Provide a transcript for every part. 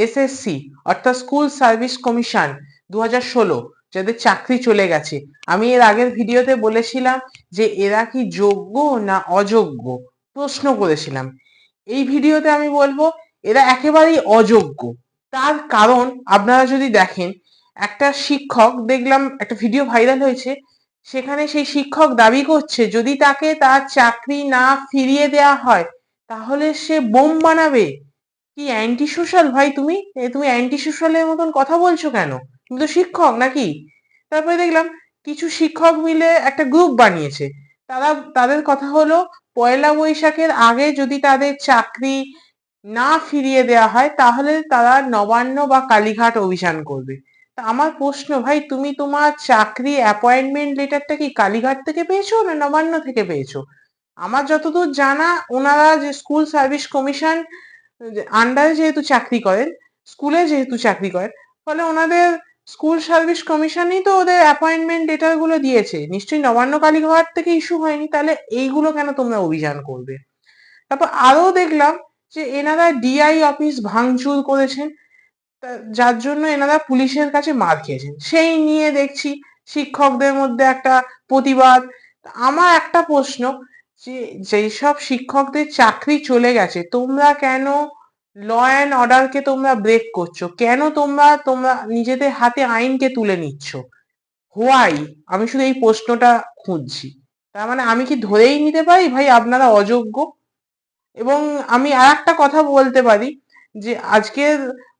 SSC অর্থাৎ school service commission 2016 যাদের চাকরি চলে গেছে, আমি এর আগের ভিডিওতে বলেছিলাম যে এরা কি যোগ্য না অযোগ্য, প্রশ্ন করেছিলাম। এই ভিডিওতে আমি বলবো এরা একেবারেই অযোগ্য। তার কারণ আপনারা যদি দেখেন, একটা শিক্ষক, দেখলাম একটা ভিডিও ভাইরাল হয়েছে, সেখানে সেই শিক্ষক দাবি করছে যদি তাকে তার চাকরি না ফিরিয়ে দেওয়া হয় তাহলে সে বোম বানাবে। কি অ্যান্টি সোশ্যাল ভাই তুমি? তুমি অ্যান্টি সোশ্যালের মতন কথা বলছো কেন? তুমি তো শিক্ষক নাকি? তারপরে দেখলাম কিছু শিক্ষক মিলে একটা গ্রুপ বানিয়েছে। তাদের কথা হলো পয়লা বৈশাখের আগে যদি তাদের চাকরি না ফিরিয়ে দেওয়া হয় তাহলে তারা নবান্ন বা কালীঘাট অভিযান করবে। তা আমার প্রশ্ন, ভাই তুমি তোমার চাকরি অ্যাপয়েন্টমেন্ট লেটারটা কি কালীঘাট থেকে পেয়েছো না নবান্ন থেকে পেয়েছো? আমার যতদূর জানা, ওনারা যে স্কুল সার্ভিস কমিশন আন্ডারে যেহেতু চাকরি করেন, স্কুলে যেহেতু চাকরি করেন, ফলে ওনাদের স্কুল সার্ভিস কমিশনই তো ওদের অ্যাপয়েন্টমেন্ট লেটার গুলো দিয়েছে, নিশ্চয়ই নবান্ন কালীঘাট থেকে ইস্যু হয়নি। তাহলে এইগুলো কেন তোমরা অভিযান করবে? তারপর আরো দেখলাম যে এনারা ডিআই অফিস ভাঙচুর করেছেন, যার জন্য এনারা পুলিশের কাছে মার খেয়েছেন। সেই নিয়ে দেখছি শিক্ষকদের মধ্যে একটা প্রতিবাদ। আমার একটা প্রশ্ন, যে যেসব শিক্ষকদের চাকরি চলে গেছে তোমরা কেন ল অ্যান্ড অর্ডারকে তোমরা ব্রেক করছো? কেন তোমরা তোমরা নিজেদের হাতে আইনকে তুলে নিচ্ছ? হোয়াই? আমি শুধু এই প্রশ্নটা খুঁজছি। তার মানে আমি কি ধরেই নিতে পারি ভাই আপনারা অযোগ্য? এবং আমি আর একটা কথা বলতে পারি, যে আজকের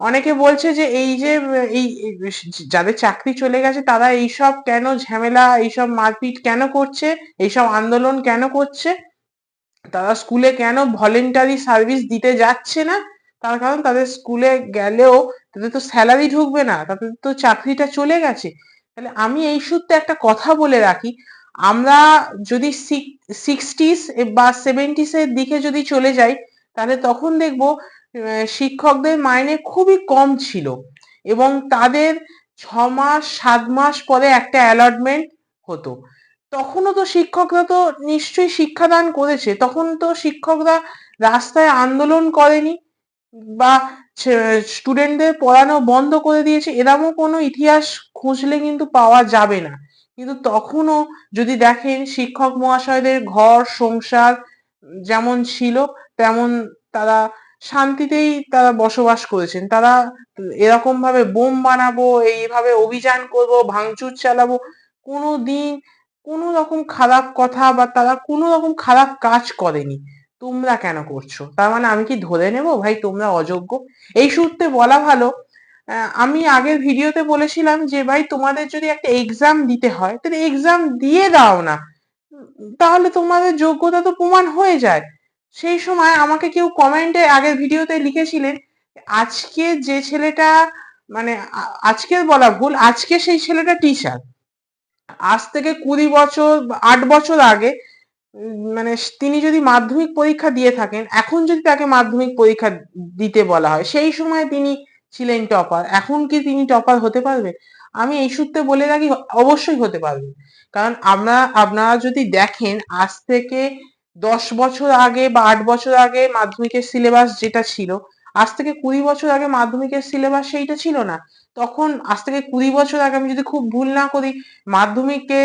অনেকে বলছে যে এই যে এই যাদের চাকরি চলে গেছে তারা এইসব কেন ঝামেলা, এইসব মারপিট কেন করছে, এইসব আন্দোলন কেন করছে, তারা স্কুলে কেন ভলেন্টারি সার্ভিস দিতে যাচ্ছে না? তার কারণ তাদের স্কুলে গেলেও তাদের তো স্যালারি ঢুকবে না, তাদের তো চাকরিটা চলে গেছে। তাহলে আমি এই সূত্রে একটা কথা বলে রাখি, আমরা যদি সিক্সটিস বা সেভেন্টিস এর দিকে যদি চলে যাই তাহলে তখন দেখবো শিক্ষকদের মাইনে খুবই কম ছিল এবং তাদের 6 মাস 7 মাস পরে একটা অ্যালটমেন্ট হতো। তখনও তো শিক্ষকরা তো নিশ্চয়ই শিক্ষাদান করেছে, তখন তো শিক্ষকরা রাস্তায় আন্দোলন করেনি বা স্টুডেন্টদের পড়ানো বন্ধ করে দিয়েছে, এরকমও কোনো ইতিহাস খুঁজলে কিন্তু পাওয়া যাবে না। কিন্তু তখনও যদি দেখেন শিক্ষক মহাশয়দের ঘর সংসার যেমন ছিল তেমন তারা শান্তিতেই তারা বসবাস করেছেন। তারা এরকম ভাবে বোম বানাবো, এইভাবে অভিযান করব, ভাঙচুর চালাবো, কোনোদিন কোনো রকম খারাপ কথা বা তারা কোনো রকম খারাপ কাজ করেনি। তোমরা কেন করছো? তার মানে আমি কি ধরে নেব ভাই তোমরা অযোগ্য? এই সূত্রে বলা ভালো, আমি আগের ভিডিওতে বলেছিলাম যে ভাই তোমাদের যদি একটা এক্সাম দিতে হয় তাহলে এক্সাম দিয়ে দাও না, তাহলে তোমাদের যোগ্যতা তো প্রমাণ হয়ে যায়। সেই সময় আমাকে কেউ কমেন্টে আগের ভিডিওতে লিখেছিলেন, আজকে যে ছেলেটা, মানে আজকের বলা ভুল, আজকে সেই ছেলেটা টিচার, আজ থেকে 20 বছর 8 বছর আগে মানে তিনি যদি মাধ্যমিক পরীক্ষা দিয়ে থাকেন, এখন যদি তাকে মাধ্যমিক পরীক্ষা দিতে বলা হয়, সেই সময় তিনি ছিলেন টপার, এখন কি তিনি টপার হতে পারবেন? আমি এই সূত্রে বলে রাখি অবশ্যই হতে পারবেন। কারণ আপনারা যদি দেখেন আজ থেকে 10 বছর আগে বা 8 বছর আগে মাধ্যমিকের সিলেবাস যেটা ছিল, আজ থেকে 20 বছর আগে মাধ্যমিকের সিলেবাস সেইটা ছিল না। তখন আজ থেকে 20 বছর আগে, আমি যদি খুব ভুল না করি, মাধ্যমিকে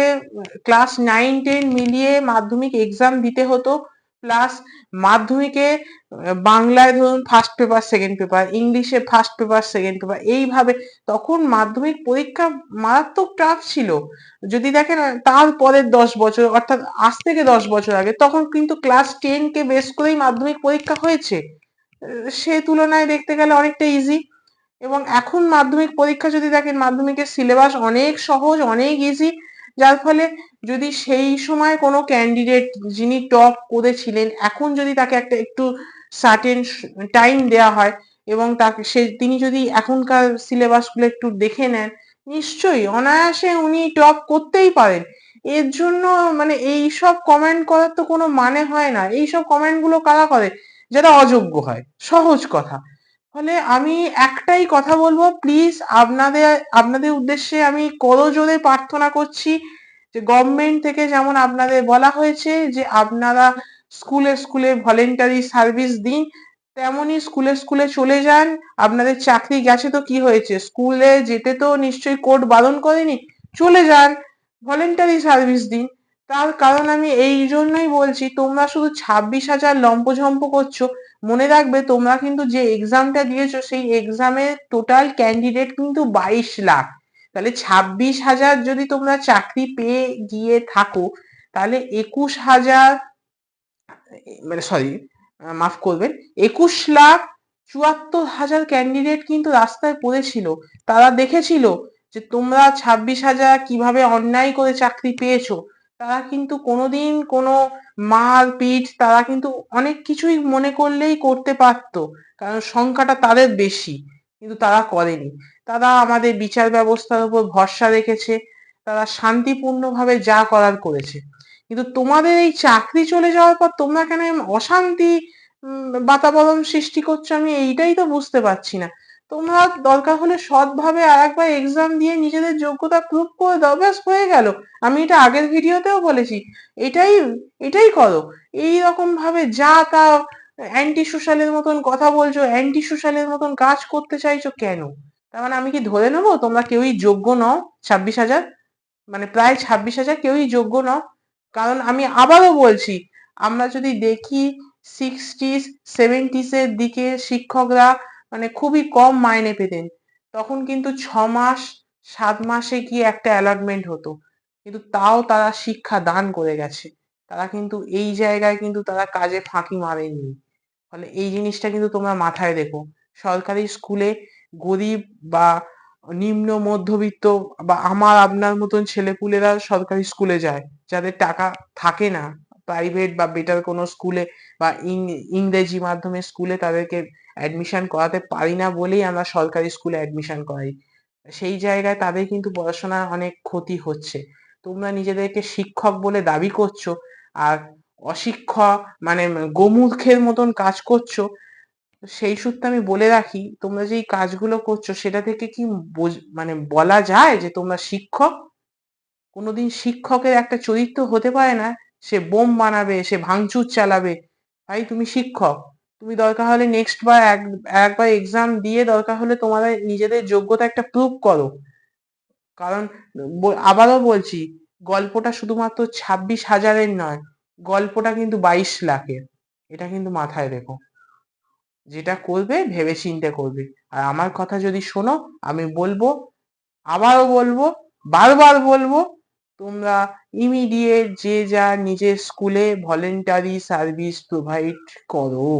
ক্লাস 9 10 মিলিয়ে মাধ্যমিক এক্সাম দিতে হতো, প্লাস মাধ্যমিকে বাংলায় ধরুন ফার্স্ট পেপার সেকেন্ড পেপার, ইংলিশে ফার্স্ট পেপার সেকেন্ড পেপার, এইভাবে তখন মাধ্যমিক পরীক্ষা মারাত্মক টাফ ছিল। যদি দেখেন তার পরের 10 বছর, অর্থাৎ আজ থেকে 10 বছর আগে, তখন কিন্তু ক্লাস 10 কে বেস করেই মাধ্যমিক পরীক্ষা হয়েছে। সে তুলনায় দেখতে গেলে অনেকটা ইজি। এবং এখন মাধ্যমিক পরীক্ষা যদি দেখেন, মাধ্যমিকের সিলেবাস অনেক সহজ, অনেক ইজি, যার ফলে যদি সেই সময় কোনো ক্যান্ডিডেট যিনি টপ করেছিলেন, এখন যদি তাকে একটা একটু সার্টেন টাইম দেওয়া হয় এবং তাকে তিনি যদি এখনকার সিলেবাস গুলো একটু দেখে নেন, নিশ্চয়ই অনায়াসে উনি টপ করতেই পারেন। এর জন্য মানে এই সব কমেন্ট করার তো কোনো মানে হয় না। এই সব কমেন্ট গুলো কারা করে? যারা অযোগ্য হয়, সহজ কথা। ফলে আমি একটাই কথা বলবো, প্লিজ আপনাদের আপনাদের উদ্দেশ্যে আমি করজোড়ে প্রার্থনা করছি যে গভর্নমেন্ট থেকে যেমন আপনাদের বলা হয়েছে যে আপনারা স্কুলে স্কুলে ভলেন্টারি সার্ভিস দিন, তেমনই স্কুলে স্কুলে চলে যান। আপনাদের চাকরি গেছে তো কি হয়েছে, স্কুলে যেতে তো নিশ্চয়ই কোর্ট বারণ করেনি, চলে যান ভলেন্টারি সার্ভিস দিন। তার কারণ আমি এই জন্যই বলছি, তোমরা শুধু 26,000 লম্পঝম্প করছো। মনে রাখবে তোমরা কিন্তু যে এক্সামটা দিয়েছো সেই এক্সামের টোটাল ক্যান্ডিডেট কিন্তু 22 লাখ। তাহলে 26,000 যদি তোমরা চাকরি পেয়ে গিয়ে থাকো, তাহলে 21,000, মানে সরি, মাফ করবেন, 21,74,000 ক্যান্ডিডেট কিন্তু রাস্তায় পড়েছিল। তারা দেখেছিল যে তোমরা 26,000 কিভাবে অন্যায় করে চাকরি পেয়েছো। তারা কিন্তু কোনোদিন কোনো মারপিট, তারা কিন্তু অনেক কিছুই মনে করলেই করতে পারতো, কারণ সংখ্যাটা তাদের বেশি, কিন্তু তারা করেনি। তারা আমাদের বিচার ব্যবস্থার উপর ভরসা রেখেছে, তারা শান্তিপূর্ণভাবে যা করার করেছে। কিন্তু তোমাদের এই চাকরি চলে যাওয়ার পর তোমরা কেন অশান্তি বাতাবরণ সৃষ্টি করছো, আমি এইটাই তো বুঝতে পারছি না। তোমরা দরকার হলে সৎভাবে আরেকবার এক্সাম দিয়ে নিজেদের যোগ্যতা প্রুভ করে দাও, ব্যাস হয়ে গেল। আমি এটা আগের ভিডিওতেও বলেছি, এটাই এটাই করো। এই রকম ভাবে যা তা অ্যান্টি সোশ্যালের মতন কথা বলছো, অ্যান্টি সোশ্যালের মতন কাজ করতে চাইছো কেন? তার মানে আমি কি ধরে নেবো তোমরা কেউই যোগ্য নও? 26,000, মানে প্রায় 26,000 কেউই যোগ্য নও? কারণ আমি আবারও বলছি, আমরা যদি দেখি 60s 70s এর দিকে শিক্ষকরা মানে খুবই কম মাইনে পেতেন। তখন কিন্তু 6 মাস 7 মাসে কি একটা অ্যালটমেন্ট হতো, কিন্তু তাও তারা শিক্ষা দান করে গেছে। তারা কিন্তু এই জায়গায় কিন্তু তারা কাজে ফাঁকি মারেননি। ফলে এই জিনিসটা কিন্তু তোমরা মাথায় রেখো। সরকারি স্কুলে গরিব বা নিম্ন মধ্যবিত্ত বা আমার আপনার মতন ছেলেপুলেরা সরকারি স্কুলে যায়, যাদের টাকা থাকে না। প্রাইভেট বা বেটার কোনো স্কুলে বা ইংরেজি মাধ্যমের স্কুলে তাদেরকে অ্যাডমিশন করাতে পারি না বলেই আমরা সরকারি স্কুলে অ্যাডমিশন করাই। সেই জায়গায় তাদের কিন্তু পড়াশোনার অনেক ক্ষতি হচ্ছে। তোমরা নিজেদেরকে শিক্ষক বলে দাবি করছো, আর অশিক্ষক মানে গোমূর্খের মতন কাজ করছো। সেই সূত্রে আমি বলে রাখি, তোমরা যে এই কাজগুলো করছো সেটা থেকে কি মানে বলা যায় যে তোমরা শিক্ষক? কোনোদিন শিক্ষকের একটা চরিত্র হতে পারে না সে বোম বানাবে, সে ভাঙচুর চালাবে। ভাই তুমি শিক্ষক, তুমি দরকার হলে নেক্সট বার একবার এক্সাম দিয়ে দরকার হলে তোমাদের নিজেদের যোগ্যতা একটা প্রুভ করো। কারণ আবারও বলছি, গল্পটা শুধুমাত্র 26,000-এর নয়, গল্পটা কিন্তু 22 লাখের। এটা কিন্তু মাথায় রেখো। যেটা করবে ভেবেচিন্তে করবে। আর আমার কথা যদি শোনো, আমি বলবো, আবারও বলবো, বারবার বলবো, তোমরা ইমিডিয়েট যে যা নিজের স্কুলে ভলেন্টারি সার্ভিস প্রোভাইড করো।